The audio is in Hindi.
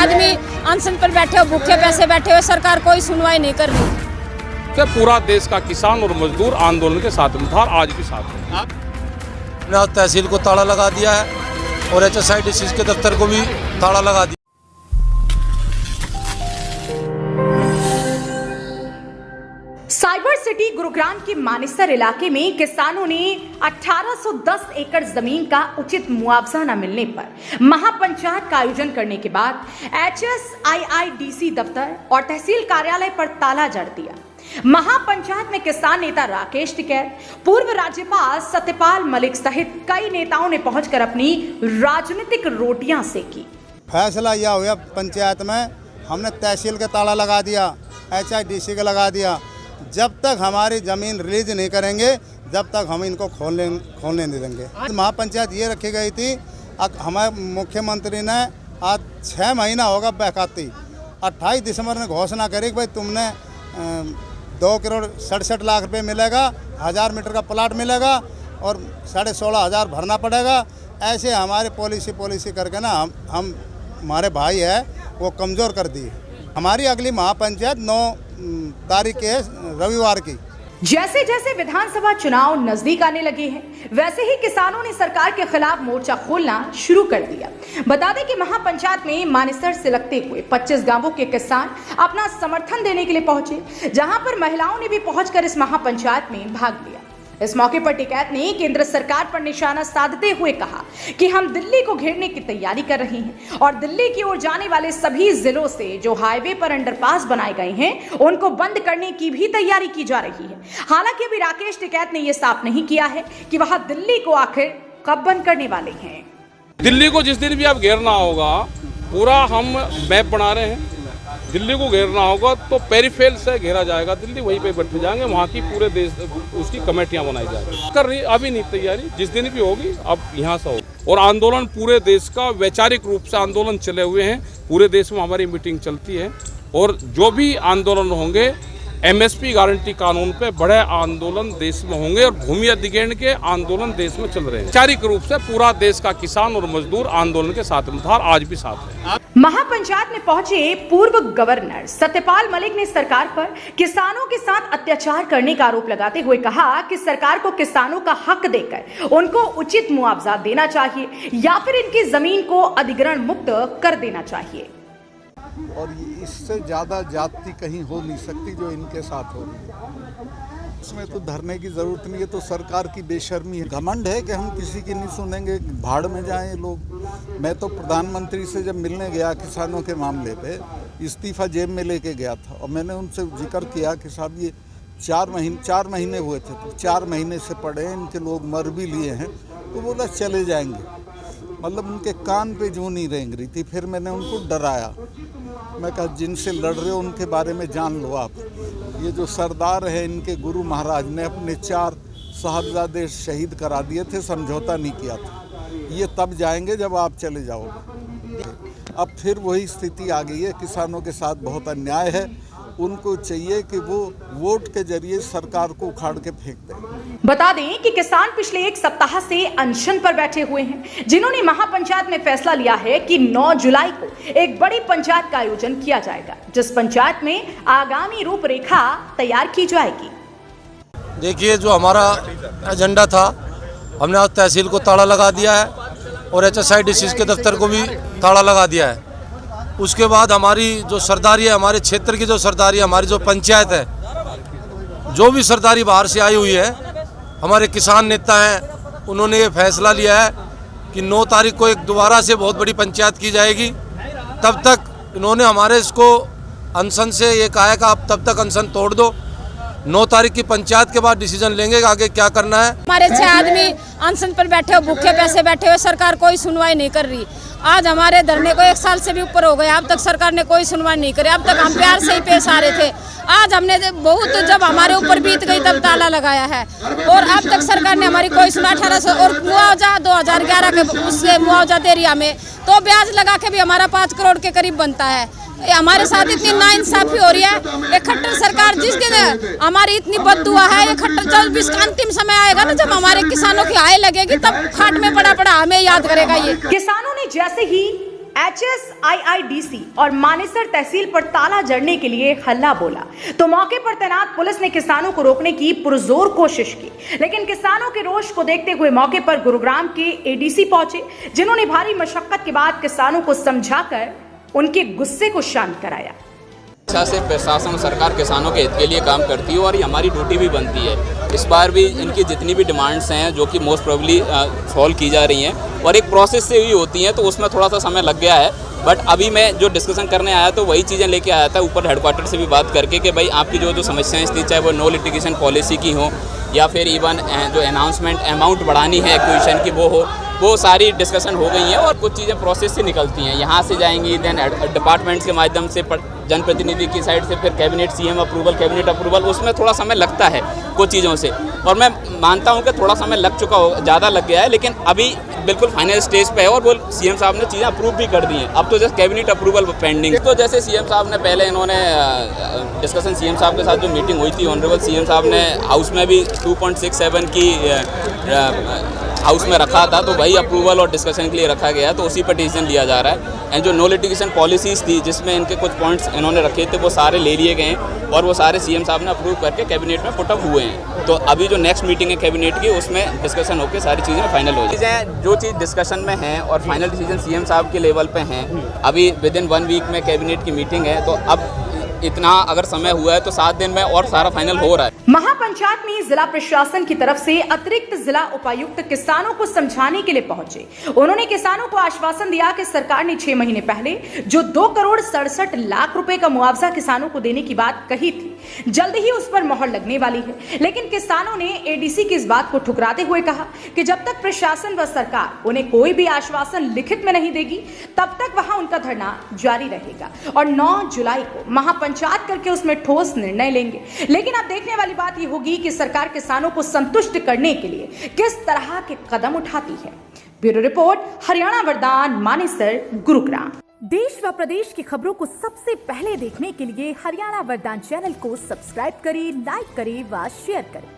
आदमी अनशन पर बैठे हो, भूखे पैसे बैठे हुए, सरकार कोई सुनवाई नहीं कर रही। कि पूरा देश का किसान और मजदूर आंदोलन के साथ में था, आज भी साथ है। हमने तहसील को ताला लगा दिया है और HSIDC के दफ्तर को भी ताला लगा दिया। साइबर सिटी गुरुग्राम के मानेसर इलाके में किसानों ने 1810 एकड़ जमीन का उचित मुआवजा न मिलने पर महापंचायत का आयोजन करने के बाद HSIDC दफ्तर और तहसील कार्यालय पर ताला जड़ दिया। महापंचायत में किसान नेता राकेश टिकैत, पूर्व राज्यपाल सत्यपाल मलिक सहित कई नेताओं ने पहुंचकर अपनी राजनीतिक रोटियां सेकी। फैसला यह हुआ पंचायत में, हमने तहसील का ताला लगा दिया, HIDC का लगा दिया। जब तक हमारी ज़मीन रिलीज नहीं करेंगे, जब तक हम इनको खोलने नहीं देंगे। महापंचायत ये रखी गई थी, हमारे मुख्यमंत्री ने आज 6 महीना होगा बहकाती, 28 दिसंबर ने घोषणा करी कि भाई तुमने 2 करोड़ 67 लाख रुपए मिलेगा, 1000 मीटर का प्लाट मिलेगा और 16,500 भरना पड़ेगा। ऐसे हमारे पॉलिसी करके ना हम हमारे भाई है वो कमज़ोर कर दी। हमारी अगली महापंचायत 9 तारीख के रविवार की। जैसे जैसे विधानसभा चुनाव नजदीक आने लगे हैं, वैसे ही किसानों ने सरकार के खिलाफ मोर्चा खोलना शुरू कर दिया। बता दें कि महापंचायत में मानेसर से लगते हुए 25 गांवों के किसान अपना समर्थन देने के लिए पहुंचे, जहां पर महिलाओं ने भी पहुंचकर इस महापंचायत में भाग लिया। इस मौके पर टिकैत ने केंद्र सरकार पर निशाना साधते हुए कहा कि हम दिल्ली को घेरने की तैयारी कर रहे हैं और दिल्ली की ओर जाने वाले सभी जिलों से जो हाईवे पर अंडरपास बनाए गए हैं उनको बंद करने की भी तैयारी की जा रही है। हालांकि अभी राकेश टिकैत ने यह साफ नहीं किया है कि वह दिल्ली को आखिर कब बंद करने वाले हैं। दिल्ली को जिस दिन भी आप घेरना होगा, पूरा हम मैप बना रहे हैं। दिल्ली को घेरना होगा तो पेरीफेल से घेरा जाएगा, दिल्ली वहीं पे बैठे जाएंगे, वहाँ की पूरे देश उसकी कमेटियां बनाई जाएगी। कर रही अभी नहीं तैयारी, जिस दिन भी होगी अब यहाँ से होगी। और आंदोलन पूरे देश का वैचारिक रूप से आंदोलन चले हुए हैं, पूरे देश में हमारी मीटिंग चलती है और जो भी आंदोलन होंगे MSP गारंटी कानून पे बड़े आंदोलन देश में होंगे और भूमि अधिग्रहण के आंदोलन देश में चल रहे हैं। वैचारिक रूप से पूरा देश का किसान और मजदूर आंदोलन के साथ में था, आज भी साथ है। महापंचायत में पहुंचे पूर्व गवर्नर सत्यपाल मलिक ने सरकार पर किसानों के साथ अत्याचार करने का आरोप लगाते हुए कहा कि सरकार को किसानों का हक देकर उनको उचित मुआवजा देना चाहिए या फिर इनकी जमीन को अधिग्रहण मुक्त कर देना चाहिए। और इससे ज़्यादा जाति कहीं हो नहीं सकती जो इनके साथ हो रही है। इसमें तो धरने की ज़रूरत नहीं है, तो सरकार की बेशर्मी है। घमंड है कि हम किसी की नहीं सुनेंगे, भाड़ में जाएं लोग। मैं तो प्रधानमंत्री से जब मिलने गया किसानों के मामले पे, इस्तीफा जेब में लेके गया था और मैंने उनसे जिक्र किया कि साहब ये 4 महीने हुए थे, तो 4 महीने से पड़े, इनके लोग मर भी लिए हैं। तो बोला चले जाएंगे, मतलब उनके कान पे जूं नहीं रेंग रही थी। फिर मैंने उनको डराया, मैं कहा जिनसे लड़ रहे हो उनके बारे में जान लो आप। ये जो सरदार है, इनके गुरु महाराज ने अपने 4 साहबजादे शहीद करा दिए थे, समझौता नहीं किया था। ये तब जाएंगे जब आप चले जाओगे। अब फिर वही स्थिति आ गई है, किसानों के साथ बहुत अन्याय है। उनको चाहिए कि वो वोट के जरिए सरकार को उखाड़ के फेंक दें। बता दें कि किसान पिछले 1 सप्ताह से अनशन पर बैठे हुए हैं, जिन्होंने महापंचायत में फैसला लिया है कि 9 जुलाई को एक बड़ी पंचायत का आयोजन किया जाएगा, जिस पंचायत में आगामी रूपरेखा तैयार की जाएगी। देखिए, जो हमारा एजेंडा था, हमने आज तहसील को ताला लगा दिया है और HSIDC के दफ्तर को भी ताला लगा दिया है। उसके बाद हमारी जो सरदारी है, हमारे क्षेत्र की जो सरदारी है, हमारी जो पंचायत है, जो भी सरदारी बाहर से आई हुई है, हमारे किसान नेता हैं, उन्होंने ये फैसला लिया है कि 9 तारीख को एक दोबारा से बहुत बड़ी पंचायत की जाएगी। तब तक इन्होंने हमारे इसको अनशन से ये कहा है कि आप तब तक अनशन तोड़ दो। 9 तारीख की पंचायत के बाद डिसीजन लेंगे कि आगे क्या करना है। हमारे 6 आदमी अनशन पर बैठे हो, भूखे पैसे बैठे हुए, सरकार कोई सुनवाई नहीं कर रही। आज हमारे धरने को 1 साल से भी ऊपर हो गया, अब तक सरकार ने कोई सुनवाई नहीं करी। अब तक हम प्यार से ही पेश आ रहे थे, आज हमने बहुत जब हमारे ऊपर बीत गई तब ताला लगाया है और अब तक सरकार ने हमारी कोई सुना। 1800 और मुआवजा 2011 के उससे मुआवजा दे रही हमें, तो ब्याज लगा के भी हमारा 5 करोड़ के करीब बनता है। हमारे साथ इतनी नाइंसाफी हो रही है। ये खट्टर सरकार जिस दिन हमारी इतनी बददुआ है, ये खट्टर जब इसका अंतिम समय आएगा ना, जब हमारे किसानों की आय लगेगी, तब खाट में पड़ा पड़ा हमें याद करेगा। ये किसानों ने जैसे ही HSIIDC और मानेसर तहसील पर ताला जड़ने के लिए हल्ला बोला तो मौके पर तैनात पुलिस ने किसानों को रोकने की पुरजोर कोशिश की, लेकिन किसानों के रोष को देखते हुए मौके पर गुरुग्राम के ADC पहुंचे, जिन्होंने भारी मशक्कत के बाद किसानों को समझाकर उनके गुस्से को शांत कराया। अच्छा से प्रशासन और सरकार किसानों के हित के लिए काम करती है और ये हमारी ड्यूटी भी बनती है। इस बार भी इनकी जितनी भी डिमांड्स हैं जो कि मोस्ट प्रोबेबली सॉल्व की जा रही हैं और एक प्रोसेस से ही होती हैं, तो उसमें थोड़ा सा समय लग गया है। बट अभी मैं जो डिस्कशन करने आया तो वही चीज़ें लेके आया था ऊपर हेडक्वार्टर से भी बात करके कि भाई आपकी जो समस्याएं थी, चाहे वो नो लिटिगेशन पॉलिसी की हो या फिर इवन जो अनाउंसमेंट अमाउंट बढ़ानी है एक्विजिशन की वो सारी डिस्कशन हो गई हैं और कुछ चीज़ें प्रोसेस से निकलती हैं, यहाँ से जाएंगी देन डिपार्टमेंट्स के माध्यम से जनप्रतिनिधि की साइड से फिर cabinet CM approval, cabinet approval, उसमें थोड़ा समय लगता है कुछ चीज़ों से। और मैं मानता हूँ कि थोड़ा समय लग चुका हो, ज़्यादा लग गया है, लेकिन अभी बिल्कुल फाइनल स्टेज पे है और वो CM साहब ने चीज़ें अप्रूव भी कर दी हैं। अब तो जस्ट कैबिनेट अप्रूवल पेंडिंग। तो जैसे CM साहब ने पहले इन्होंने डिस्कशन CM साहब के साथ जो मीटिंग हुई थी, ऑनरेबल CM साहब ने हाउस में भी 2.67 की हाउस में रखा था, तो वही अप्रूवल और डिस्कशन के लिए रखा गया है, तो उसी पर डिसीजन लिया जा रहा है। एंड जो नो लिटिगेशन पॉलिसीज़ थी जिसमें इनके कुछ पॉइंट्स इन्होंने रखे थे वो सारे ले लिए गए हैं और वो सारे CM साहब ने अप्रूव करके कैबिनेट में पुटअप हुए हैं। तो अभी जो नेक्स्ट मीटिंग है कैबिनेट की उसमें डिस्कशन होकर सारी चीज़ें फाइनल हो जाएगी। जो चीज़ डिस्कशन में है और फाइनल डिसीजन CM साहब के लेवल पे हैं, अभी विदिन 1 वीक में कैबिनेट की मीटिंग है, तो अब इतना अगर समय हुआ है तो 7 दिन में और सारा फाइनल हो रहा है। महापंचायत में जिला प्रशासन की तरफ से अतिरिक्त जिला उपायुक्त किसानों को समझाने के लिए पहुंचे। उन्होंने किसानों को आश्वासन दिया कि सरकार ने 6 महीने पहले जो 2 करोड़ 67 लाख रुपए का मुआवजा किसानों को देने की बात कही थी, जल्द ही उस पर मोहर लगने वाली है। लेकिन किसानों ने ADC की इस बात को ठुकराते हुए कहा कि जब तक प्रशासन व सरकार उन्हें कोई भी आश्वासन लिखित में नहीं देगी तब तक वहां उनका धरना जारी रहेगा और 9 जुलाई को महापंचायत करके उसमें ठोस निर्णय लेंगे। लेकिन अब देखने वाली बात यह होगी कि सरकार किसानों को संतुष्ट करने के लिए किस तरह के कदम उठाती है। ब्यूरो रिपोर्ट, हरियाणा वरदान, मानेसर, गुरुग्राम। देश व प्रदेश की खबरों को सबसे पहले देखने के लिए हरियाणा वरदान चैनल को सब्सक्राइब करें, लाइक करें व शेयर करें।